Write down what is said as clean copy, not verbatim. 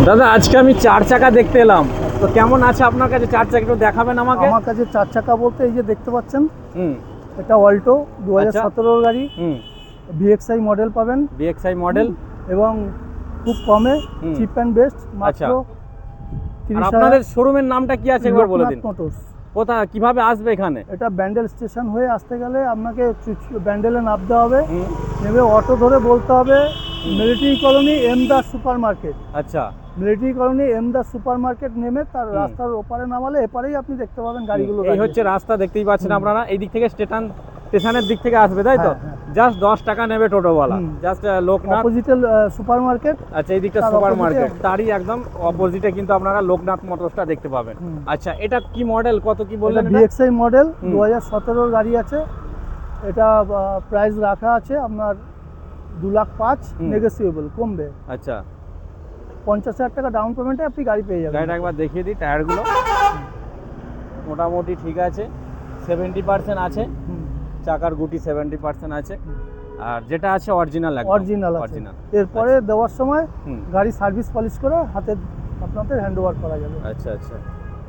দাদা আজকে আমি 4 চাকা দেখতে এলাম, তো কেমন আছে আপনার কাছে 4 চাকা একটু দেখাবেন আমাকে? আমার কাছে 4 চাকা বলতে এই যে দেখতে পাচ্ছেন, হুম। এটা অল্টো 2017 গাড়ি, হুম। ভিএক্সআই মডেল পাবেন ভিএক্সআই মডেল এবং খুব কমে, হুম। চিপ অ্যান্ড বেস্ট, আচ্ছা। মাত্র আর আপনাদের শোরুমের নামটা কি আছে একবার বলে দিন। মোটরস। কোথায় কিভাবে আসবে এখানে? এটা ব্যান্ডেল স্টেশন হয়ে আসতে গেলে আপনাকে ব্যান্ডেলে নামতে হবে, হুম। নেমে অটো ধরে বলতে হবে মিলিটারি কলোনি এমদাস সুপার মার্কেট। আচ্ছা। মিলিটারি কলোনি এমদাস সুপার মার্কেট নেমে তার হুম। রাস্তার ওপারে নামালে এপারেই আপনি দেখতে পাবেন গাড়িগুলো এই দাঁড়িয়ে হচ্ছে আছে। রাস্তা, দেখতেই পাচ্ছেন হুম। আপনারা। এই দিক থেকে স্টেশনের দিক থেকে আসবে, তাই তো? হ্যাঁ, হ্যাঁ। জাস্ট 10 টাকা নেবে টোটোওয়ালা, হুম। জাস্ট লোকনাথ। অপোজিটে সুপার মার্কেট। আচ্ছা, এই দিকটা তার সুপার opposite-এ- মার্কেট, তারই একদম অপোজিটে কিন্তু আপনারা লোকনাথ মোটরসটা দেখতে পাবেন। হুম। আচ্ছা, এটা কি মডেল, কত কি এটা বললেন? এটা ভিএক্সআই মডেল হুম। 2017 গাড়ি আছে। এটা প্রাইস রাখা আছে আপনার 2,05,000, হুম। নেগোসিয়েবল, কমবে। আচ্ছা, 50,000 টাকা ডাউন পেমেন্টে আপনি গাড়ি পেয়ে যাবেন। গাড়িটা একবার দেখিয়ে দিই। টায়ারগুলো মোটামুটি ঠিক আছে, 70% আছে। হুম। চাকার গুটি 70% আছে, আর যেটা আছে অরিজিনাল, একদম অরিজিনাল আছে। অরিজিনাল। এরপরে দেওয়ার সময় হুম। গাড়ি সার্ভিস পলিশ করে হাতে আপনাদের হ্যান্ড ওভার করা যাবে। আচ্ছা আচ্ছা।